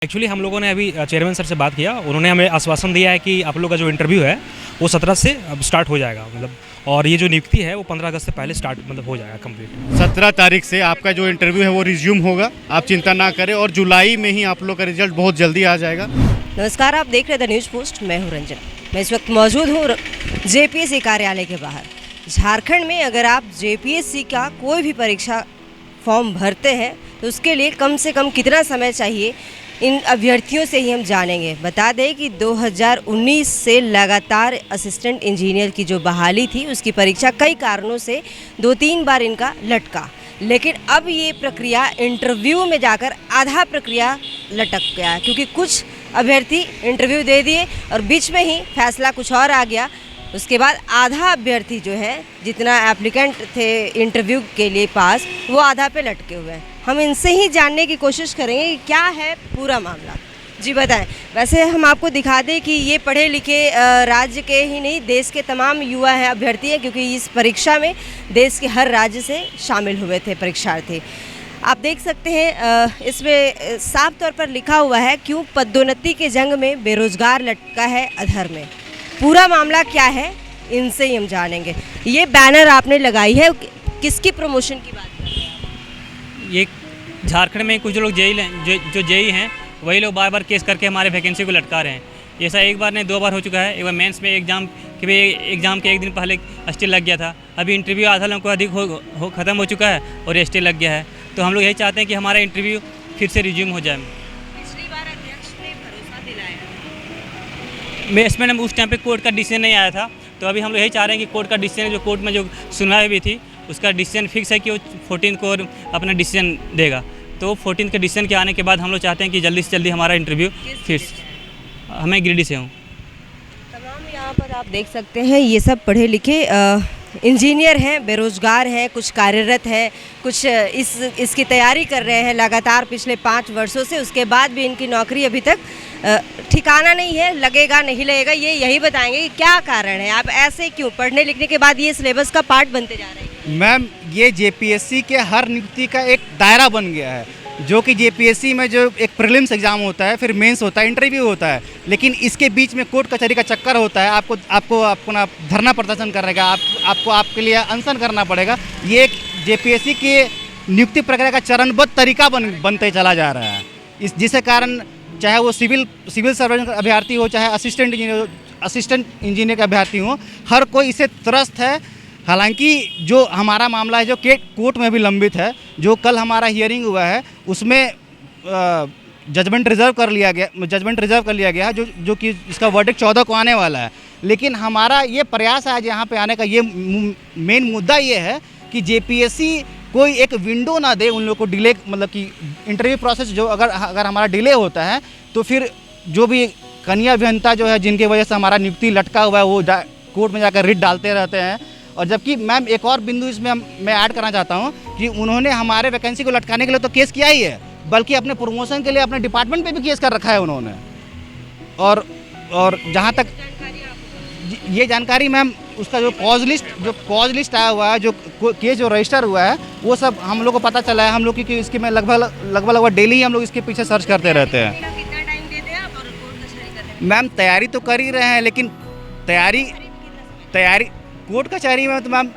Actually हम लोगों ने अभी चेयरमैन सर से बात किया। उन्होंने हमें आश्वासन दिया है कि आप लोग का जो इंटरव्यू है वो 17 से अब स्टार्ट हो जाएगा, मतलब, और ये जो नियुक्ति है वो 15 अगस्त से पहले स्टार्ट मतलब हो जाएगा कंप्लीट। 17 तारीख से आपका जो इंटरव्यू है वो रिज्यूम होगा, आप चिंता ना करें, और जुलाई में ही आप लोग का रिजल्ट बहुत जल्दी आ जाएगा। नमस्कार, आप देख रहे थे न्यूज़ पोस्ट। मैं हूं रंजन। मैं इस वक्त मौजूद हूं जेपीएससी कार्यालय के बाहर। झारखंड में अगर आप जेपीएससी का कोई भी परीक्षा फॉर्म भरते हैं तो उसके लिए कम से कम कितना समय चाहिए, इन अभ्यर्थियों से ही हम जानेंगे। बता दें कि 2019 से लगातार असिस्टेंट इंजीनियर की जो बहाली थी उसकी परीक्षा कई कारणों से 2-3 बार इनका लटका, लेकिन अब ये प्रक्रिया इंटरव्यू में जाकर आधा प्रक्रिया लटक गया, क्योंकि कुछ अभ्यर्थी इंटरव्यू दे दिए और बीच में ही फैसला कुछ और आ गया। उसके बाद आधा अभ्यर्थी जो है, जितना एप्लीकेंट थे इंटरव्यू के लिए पास, वो आधा पे लटके हुए हैं। हम इनसे ही जानने की कोशिश करेंगे कि क्या है पूरा मामला। जी बताएं। वैसे हम आपको दिखा दें कि ये पढ़े लिखे राज्य के ही नहीं, देश के तमाम युवा हैं, अभ्यर्थी हैं, क्योंकि इस परीक्षा में देश के हर राज्य से शामिल हुए थे परीक्षार्थी। आप देख सकते हैं इसमें साफ तौर पर लिखा हुआ है, क्यों पदोन्नति के जंग में बेरोजगार लटका है अधर में। पूरा मामला क्या है, इनसे ही हम जानेंगे। ये बैनर आपने लगाई है, किसकी प्रमोशन की बात कर रहे हैं? ये झारखंड में कुछ लोग जो जेई हैं वही लोग बार बार केस करके हमारे वैकेंसी को लटका रहे हैं। ऐसा एक बार नहीं 2 बार हो चुका है। एक बार मेंस में एग्ज़ाम के एक दिन पहले स्टे लग गया था। अभी इंटरव्यू आधा लोगों को अधिक ख़त्म हो चुका है और स्टे लग गया है। तो हम लोग यही चाहते हैं कि हमारा इंटरव्यू फिर से रिज्यूम हो जाए। पिछली बार अध्यक्ष ने भरोसा दिलाया, मैं इसमें उस टाइम पे कोर्ट का डिसीजन नहीं आया था, तो अभी हम लोग यही चाह रहे हैं कि कोर्ट का डिसीजन, जो कोर्ट में जो सुनवाई हुई थी उसका डिसीजन फिक्स है कि वो 14 को अपना डिसीजन देगा। तो 14 के डिसीजन के आने के बाद हम लोग चाहते हैं कि जल्दी से जल्दी हमारा इंटरव्यू फिर। मैं गिरिडीह से हूँ। तमाम यहाँ पर आप देख सकते हैं, ये सब पढ़े लिखे इंजीनियर हैं, बेरोजगार हैं, कुछ कार्यरत हैं, कुछ इसकी तैयारी कर रहे हैं लगातार पिछले 5 वर्षों से। उसके बाद भी इनकी नौकरी अभी तक ठिकाना नहीं है, लगेगा नहीं लगेगा, ये यही बताएंगे कि क्या कारण है। आप ऐसे क्यों, पढ़ने लिखने के बाद ये सिलेबस का पार्ट बनते जा रहे हैं? मैम, ये जेपीएससी के हर नियुक्ति का एक दायरा बन गया है, जो कि जेपीएससी में जो एक प्रीलिम्स एग्जाम होता है, फिर मेंस होता है, इंटरव्यू होता है, लेकिन इसके बीच में कोर्ट कचहरी का चक्कर होता है। आपको ना धरना प्रदर्शन करेगा, आपको आपके लिए अनशन करना पड़ेगा। ये एक जेपीएससी के नियुक्ति प्रक्रिया का चरणबद्ध तरीका बनते चला जा रहा है। जिसके कारण चाहे वो सिविल सर्वेंट अभ्यर्थी हो, चाहे असिस्टेंट इंजीनियर के अभ्यर्थी हो, हर कोई इससे त्रस्त है। हालांकि जो हमारा मामला है, जो कोर्ट में भी लंबित है, जो कल हमारा हियरिंग हुआ है, उसमें जजमेंट रिजर्व कर लिया गया है, जो कि इसका वर्डिक्ट 14 को आने वाला है। लेकिन हमारा ये प्रयास है आज यहाँ पे आने का, ये मेन मुद्दा ये है कि जेपीएससी कोई एक विंडो ना दे उन लोगों को डिले, मतलब कि इंटरव्यू प्रोसेस जो अगर हमारा डिले होता है तो फिर जो भी कन्या अभियंता जो है, जिनके वजह से हमारा नियुक्ति लटका हुआ है, वो कोर्ट में जाकर रिट डालते रहते हैं। और जबकि मैम, एक और बिंदु इसमें मैं ऐड करना चाहता हूँ कि उन्होंने हमारे वैकेंसी को लटकाने के लिए तो केस किया ही है, बल्कि अपने प्रमोशन के लिए अपने डिपार्टमेंट पे भी केस कर रखा है उन्होंने। और जहाँ तक ये जानकारी मैम, उसका जो कॉज लिस्ट आया हुआ है, जो केस जो रजिस्टर हुआ है, वो सब हम लोग को पता चला है। हम लोग की इसकी में लगभग डेली ही हम लोग इसके पीछे सर्च करते रहते हैं। कितना टाइम देते हैं आप और कोर्ट कचहरी करने में? मैम, तैयारी तो कर ही रहे हैं, लेकिन तैयारी कोर्ट कचहरी में तो मैम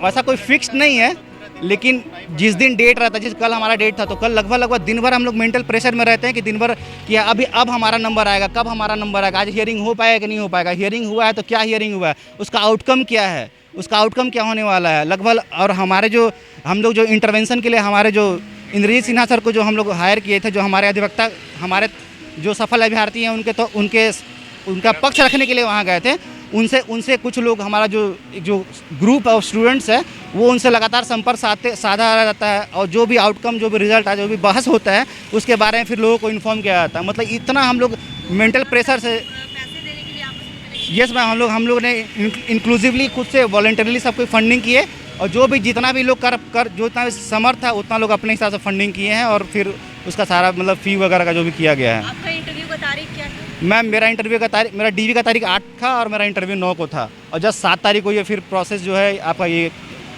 वैसा कोई फिक्स नहीं है। लेकिन जिस दिन डेट रहता है, कल हमारा डेट था, तो कल लगभग दिन भर हम लोग मेंटल प्रेशर में रहते हैं कि दिन भर कि अब हमारा नंबर आएगा, कब हमारा नंबर आएगा, आज हियरिंग हो पाएगा कि नहीं हो पाएगा, हियरिंग हुआ है तो क्या हियरिंग हुआ है, उसका आउटकम क्या है, उसका आउटकम क्या होने वाला है लगभग। और हम लोग जो इंटरवेंशन के लिए हमारे जो इंद्रजीत सिन्हा सर को जो हम लोग हायर किए थे, जो हमारे अधिवक्ता, हमारे जो सफल अभ्यर्थी हैं, उनका पक्ष रखने के लिए वहाँ गए थे। उनसे कुछ लोग, हमारा जो ग्रुप ऑफ स्टूडेंट्स है, वो उनसे लगातार संपर्क साधा रहता है, और जो भी आउटकम, जो भी रिजल्ट है, जो भी बहस होता है, उसके बारे में फिर लोगों को इन्फॉर्म किया जाता है। मतलब इतना हम लोग मेंटल प्रेशर से, यस मैम, हम लोग ने इंक्लूसिवली खुद से वॉलंटरीली सब कोई फंडिंग किए, और जो भी जितना भी लोग जो इतना समर्थ है उतना लोग अपने हिसाब से फंडिंग किए हैं, और फिर उसका सारा मतलब फ़ी वगैरह का जो भी किया गया है। आपका इंटरव्यू का तारीख क्या है? मैम, मेरा डीवी का तारीख 8 था और मेरा इंटरव्यू 9 को था, और जस्ट 7 तारीख को ये फिर प्रोसेस जो है आपका ये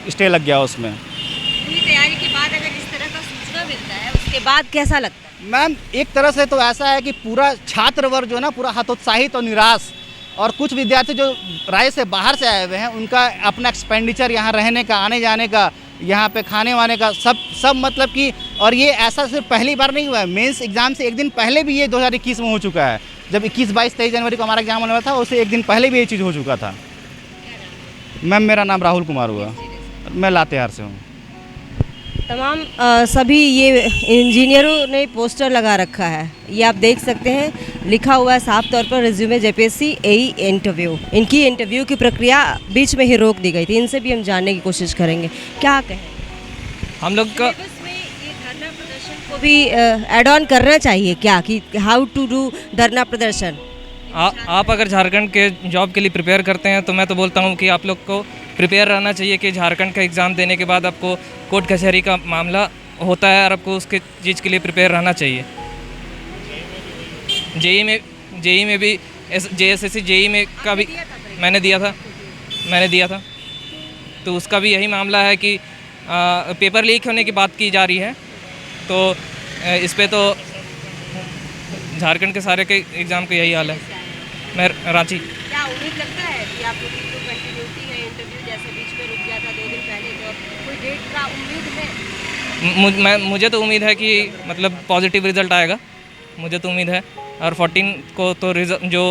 स्टे लग गया उसमें। पूरी तैयारी के बाद अगर इस तरह का सूचना मिलता है, उसके बाद कैसा लगता है? मैम एक तरह से तो ऐसा है कि पूरा छात्र वर्ग जो है ना पूरा हतोत्साहित और निराश, और कुछ विद्यार्थी जो राज्य से बाहर से आए हुए हैं उनका अपना एक्सपेंडिचर यहाँ रहने का, आने जाने का, यहाँ पे खाने वाने का सब मतलब कि, और ये ऐसा सिर्फ पहली बार नहीं हुआ है, मेंस एग्ज़ाम से एक दिन पहले भी ये 2021 में हो चुका है। जब 21, 22, 23 जनवरी को हमारा एग्जाम होने वाला था उससे एक दिन पहले भी ये चीज़ हो चुका था। मैम मेरा नाम राहुल कुमार हुआ, मैं लातेहार से हूँ। तमाम सभी ये इंजीनियरों ने पोस्टर लगा रखा है, ये आप देख सकते हैं, लिखा हुआ है साफ तौर पर रिज्यूमे जेपीएससी एई इंटरव्यू। इनकी इंटरव्यू की प्रक्रिया बीच में ही रोक दी गई थी। इनसे भी हम जानने की कोशिश करेंगे, क्या कहें हम लोग का सिलेबस में ये धरना प्रदर्शन को भी ऐड ऑन करना चाहिए क्या, कि हाउ टू डू धरना प्रदर्शन? आप अगर झारखंड के जॉब के लिए प्रिपेयर करते हैं तो मैं तो बोलता हूँ कि आप लोग को प्रिपेयर रहना चाहिए कि झारखंड का एग्ज़ाम देने के बाद आपको कोर्ट कचहरी का मामला होता है और आपको उसके चीज़ के लिए प्रिपेयर रहना चाहिए। जेई में भी JSSC जेई में का भी मैंने दिया था तो उसका भी यही मामला है कि पेपर लीक होने की बात की जा रही है। तो इस पे तो झारखंड के सारे के एग्ज़ाम का यही हाल है। मैं रांची। क्या उम्मीद लगता है कि आप लोगों को कंटिन्यूटी है इंटरव्यू, जैसे बीच में रुक गया था 2 दिन पहले, तो कोई डेट का उम्मीद है? मुझे तो उम्मीद है कि मतलब पॉजिटिव रिज़ल्ट आएगा, मुझे तो उम्मीद है। और 14 को तो जो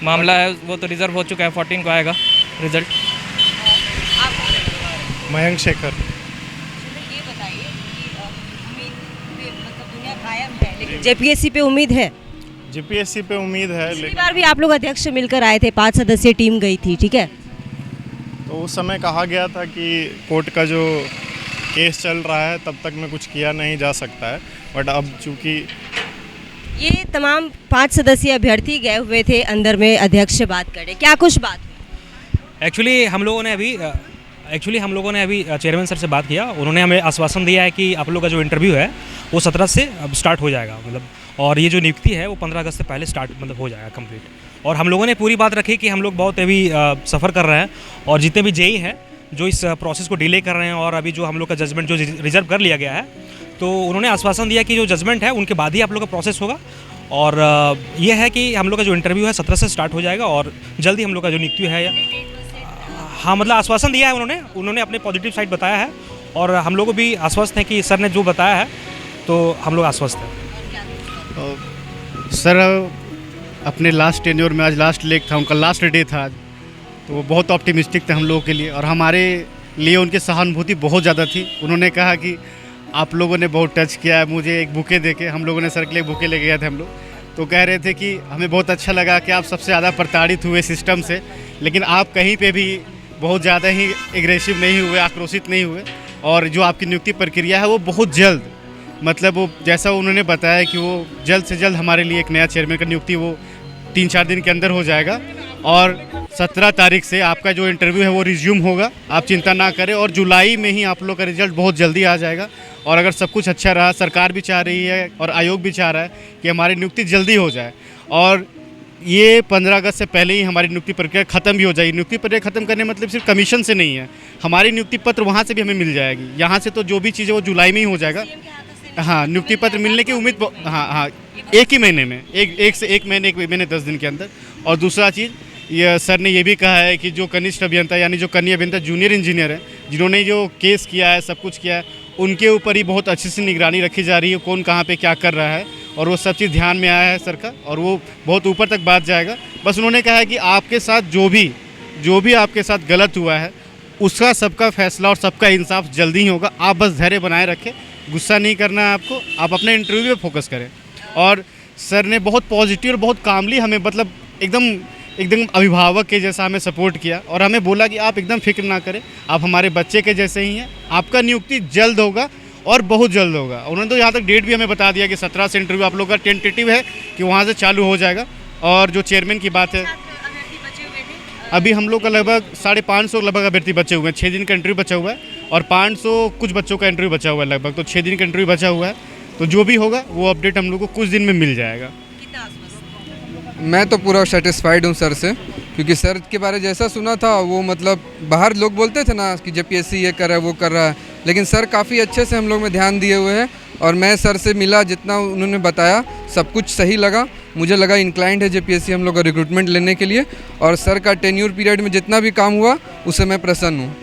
मामला है वो तो रिज़र्व हो चुका है, 14 को आएगा रिज़ल्ट। मयंक शेखर। ये बताइए कि उम्मीद पे मतलब दुनिया कायम है, लेकिन जेपीएससी पे उम्मीद है? जीपीएससी पे उम्मीद है, पिछली लेकिन बार भी आप लोग अध्यक्ष मिलकर आए थे, 5 सदस्यीय टीम गई थी, ठीक है? तो उस समय कहा गया था कि कोर्ट का जो केस चल रहा है तब तक में कुछ किया नहीं जा सकता है, बट अब चूँकि ये तमाम 5 सदस्यीय अभ्यर्थी गए हुए थे अंदर में अध्यक्ष से बात करने, क्या कुछ बात हुई? एक्चुअली हम लोगों ने अभी चेयरमैन सर से बात किया। उन्होंने हमें आश्वासन दिया है कि आप लोग का जो इंटरव्यू है वो 17 से अब स्टार्ट हो जाएगा, मतलब, और ये जो नियुक्ति है वो 15 अगस्त से पहले स्टार्ट मतलब हो जाएगा कंप्लीट। और हम लोगों ने पूरी बात रखी कि हम लोग बहुत अभी सफ़र कर रहे हैं, और जितने भी जेई हैं जो इस प्रोसेस को डिले कर रहे हैं, और अभी जो हम लोग का जजमेंट जो रिजर्व कर लिया गया है, तो उन्होंने आश्वासन दिया कि जो जजमेंट है उनके बाद ही आप लोग का प्रोसेस होगा। और ये है कि हम लोग का जो इंटरव्यू है 17 से स्टार्ट हो जाएगा, और जल्दी हम लोग का जो नियुक्ति है, हाँ मतलब आश्वासन दिया है उन्होंने अपने पॉजिटिव साइड बताया है, और हम लोग को भी आश्वस्त हैं कि सर ने जो बताया है तो हम लोग आश्वस्त हैं। सर अपने लास्ट टेन्योर में आज लास्ट लेग था, उनका लास्ट डे था आज, तो वो बहुत ऑप्टिमिस्टिक थे हम लोगों के लिए, और हमारे लिए उनकी सहानुभूति बहुत ज़्यादा थी। उन्होंने कहा कि आप लोगों ने बहुत टच किया है मुझे, एक बुके देके, हम लोगों ने सर के लिए बुके लेके गए थे हम लोग, तो कह रहे थे कि हमें बहुत अच्छा लगा कि आप सबसे ज़्यादा प्रताड़ित हुए सिस्टम से, लेकिन आप कहीं पे भी बहुत ज़्यादा ही एग्रेसिव नहीं हुए, आक्रोशित नहीं हुए, और जो आपकी नियुक्ति प्रक्रिया है वो बहुत जल्द, मतलब वो जैसा उन्होंने बताया कि वो जल्द से जल्द हमारे लिए एक नया चेयरमैन का नियुक्ति वो 3-4 दिन के अंदर हो जाएगा, और 17 तारीख से आपका जो इंटरव्यू है वो रिज्यूम होगा, आप चिंता ना करें, और जुलाई में ही आप लोग का रिजल्ट बहुत जल्दी आ जाएगा। और अगर सब कुछ अच्छा रहा, सरकार भी चाह रही है और आयोग भी चाह रहा है कि हमारी नियुक्ति जल्दी हो जाए, और ये 15 अगस्त से पहले ही हमारी नियुक्ति प्रक्रिया ख़त्म भी हो जाएगी। नियुक्ति प्रक्रिया ख़त्म करने मतलब सिर्फ कमीशन से नहीं है, हमारी नियुक्ति पत्र वहाँ से भी हमें मिल जाएगी, यहाँ से तो जो भी चीज़ है वो जुलाई में ही हो जाएगा। हाँ, नियुक्ति पत्र मिलने की उम्मीद, हाँ एक ही महीने में, एक महीने 10 दिन के अंदर। और दूसरा चीज़, ये सर ने ये भी कहा है कि जो कनिष्ठ अभियंता यानी जो कनीय अभियंता जूनियर इंजीनियर हैं, जिन्होंने जो केस किया है, सब कुछ किया है, उनके ऊपर ही बहुत अच्छी सी निगरानी रखी जा रही है, कौन कहाँ पे क्या कर रहा है, और वो सब चीज़ ध्यान में आया है सर का, और वो बहुत ऊपर तक बात जाएगा। बस उन्होंने कहा है कि आपके साथ जो भी आपके साथ गलत हुआ है उसका सबका फैसला और सबका इंसाफ जल्दी ही होगा, आप बस धैर्य बनाए रखें, गुस्सा नहीं करना है आपको, आप अपने इंटरव्यू पे फोकस करें। और सर ने बहुत पॉजिटिव और बहुत कामली हमें, मतलब एकदम अभिभावक के जैसा हमें सपोर्ट किया, और हमें बोला कि आप एकदम फिक्र ना करें, आप हमारे बच्चे के जैसे ही हैं, आपका नियुक्ति जल्द होगा और बहुत जल्द होगा। उन्होंने तो यहाँ तक डेट भी हमें बता दिया कि 17 से इंटरव्यू आप लोग का टेंटेटिव है कि वहाँ से चालू हो जाएगा। और जो चेयरमैन की बात है, अभी हम लोग का लगभग 550 लगभग अभ्यर्थी बचे हुए हैं, 6 दिन का इंटरव्यू बचा हुआ है, और 500 कुछ बच्चों का इंटरव्यू बचा हुआ है लगभग, तो 6 दिन का इंटरव्यू बचा हुआ है, तो जो भी होगा वो अपडेट हम लोग को कुछ दिन में मिल जाएगा। मैं तो पूरा सेटिस्फाइड हूँ सर से, क्योंकि सर के बारे जैसा सुना था वो, मतलब बाहर लोग बोलते थे ना कि जेपीएससी ये कर रहा है वो कर रहा है, लेकिन सर काफ़ी अच्छे से हम लोग में ध्यान दिए हुए हैं, और मैं सर से मिला, जितना उन्होंने बताया सब कुछ सही लगा। मुझे लगा इंक्लाइंड है जेपीएससी हम लोग का रिक्रूटमेंट लेने के लिए, और सर का टेन्योर पीरियड में जितना भी काम हुआ उससे मैं प्रसन्न हूँ।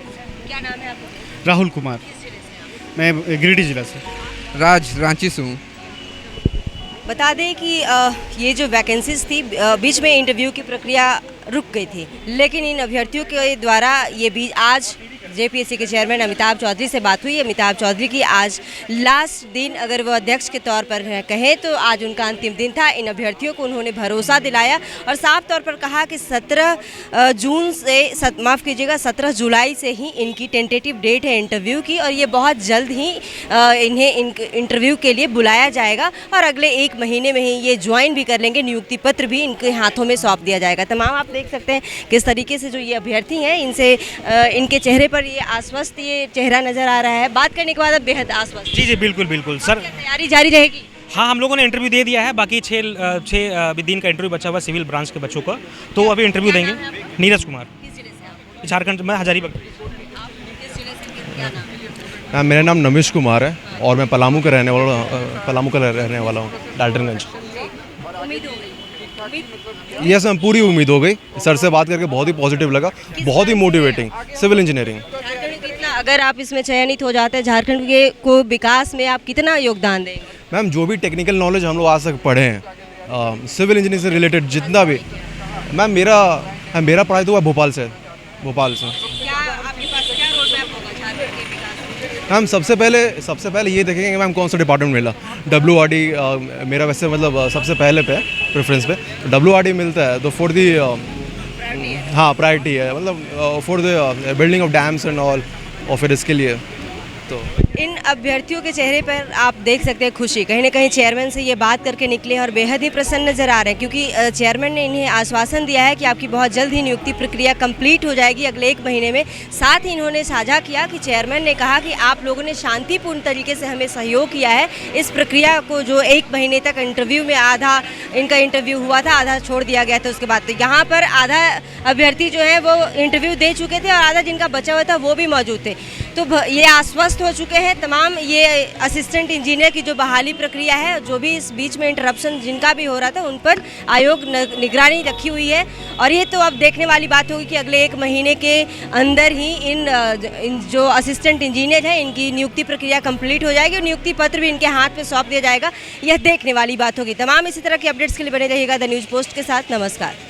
क्या नाम है आपका? राहुल कुमार, मैं गिरिडीह जिला से। रांची से हूँ। बता दें कि ये जो वैकेंसीज थी बीच में इंटरव्यू की प्रक्रिया रुक गई थी, लेकिन इन अभ्यर्थियों के द्वारा ये आज जेपीएससी के चेयरमैन अमिताभ चौधरी से बात हुई। अमिताभ चौधरी की आज लास्ट दिन, अगर वो अध्यक्ष के तौर पर कहें तो आज उनका अंतिम दिन था। इन अभ्यर्थियों को उन्होंने भरोसा दिलाया और साफ तौर पर कहा कि 17 जून से 17 जुलाई से ही इनकी टेंटेटिव डेट है इंटरव्यू की, और ये बहुत जल्द ही इन्हें इंटरव्यू के लिए बुलाया जाएगा और अगले 1 महीने में ही ये ज्वाइन भी कर लेंगे। नियुक्ति पत्र भी इनके हाथों में सौंप दिया जाएगा। तमाम आप देख सकते हैं किस तरीके से जो ये अभ्यर्थी हैं, इनसे इनके चेहरे पर ये आश्वस्त ये चेहरा नज़र आ रहा है। बात करने के बाद अब बेहद आश्वस्त। जी बिल्कुल बिल्कुल सर। तैयारी जारी रहेगी? हाँ, हम लोगों ने इंटरव्यू दे दिया है, बाकी 6 दिन का इंटरव्यू बचा हुआ सिविल ब्रांच के बच्चों का, तो अभी इंटरव्यू देंगे। नीरज कुमार, झारखंड में हजारीबाग। मेरा नाम नमिश कुमार है और मैं पलामू का रहने वाला हूँ, डाल्टनगंज। यस मैम, पूरी उम्मीद हो गई। सर से बात करके बहुत ही पॉजिटिव लगा, बहुत ही मोटिवेटिंग। Civil engineering. अगर आप इसमें चयनित हो जाते हैं, झारखंड के को विकास में आप कितना योगदान देंगे? मैम, जो भी टेक्निकल नॉलेज हम लोग आज तक पढ़े हैं सिविल इंजीनियरिंग से रिलेटेड जितना भी, मैम मेरा पढ़ाई तो हुआ भोपाल से। क्या आपके पास क्या रोड मैप होगा झारखंड के विकास में? मैम सबसे पहले ये देखेंगे कि मैम कौन सा डिपार्टमेंट मिला। WRD मेरा वैसे मतलब सबसे पहले पे प्रेफरेंस पे WRD मिलता है, तो फॉर दी हाँ प्रायोरिटी है, मतलब for the building of dams and all, और फिर इसके लिए तो इन अभ्यर्थियों के चेहरे पर आप देख सकते हैं खुशी। कहीं ना कहीं चेयरमैन से ये बात करके निकले और बेहद ही प्रसन्न नज़र आ रहे हैं, क्योंकि चेयरमैन ने इन्हें आश्वासन दिया है कि आपकी बहुत जल्द ही नियुक्ति प्रक्रिया कंप्लीट हो जाएगी अगले 1 महीने में। साथ ही इन्होंने साझा किया कि चेयरमैन ने कहा कि आप लोगों ने शांतिपूर्ण तरीके से हमें सहयोग किया है। इस प्रक्रिया को जो 1 महीने तक इंटरव्यू में आधा इनका इंटरव्यू हुआ था, आधा छोड़ दिया गया था। उसके बाद यहाँ पर आधा अभ्यर्थी जो है वो इंटरव्यू दे चुके थे और आधा जिनका बचा हुआ था वो भी मौजूद थे। तो ये आश्वस्त हो चुके हैं तमाम ये असिस्टेंट इंजीनियर की जो बहाली प्रक्रिया है, जो भी इस बीच में इंटरप्शन जिनका भी हो रहा था उन पर आयोग निगरानी रखी हुई है। और ये तो अब देखने वाली बात होगी कि अगले 1 महीने के अंदर ही इन जो असिस्टेंट इंजीनियर हैं इनकी नियुक्ति प्रक्रिया कंप्लीट हो जाएगी और नियुक्ति पत्र भी इनके हाथ में सौंप दिया जाएगा। यह देखने वाली बात होगी। तमाम इसी तरह की अपडेट्स के लिए बने रहिएगा द न्यूज़ पोस्ट के साथ। नमस्कार।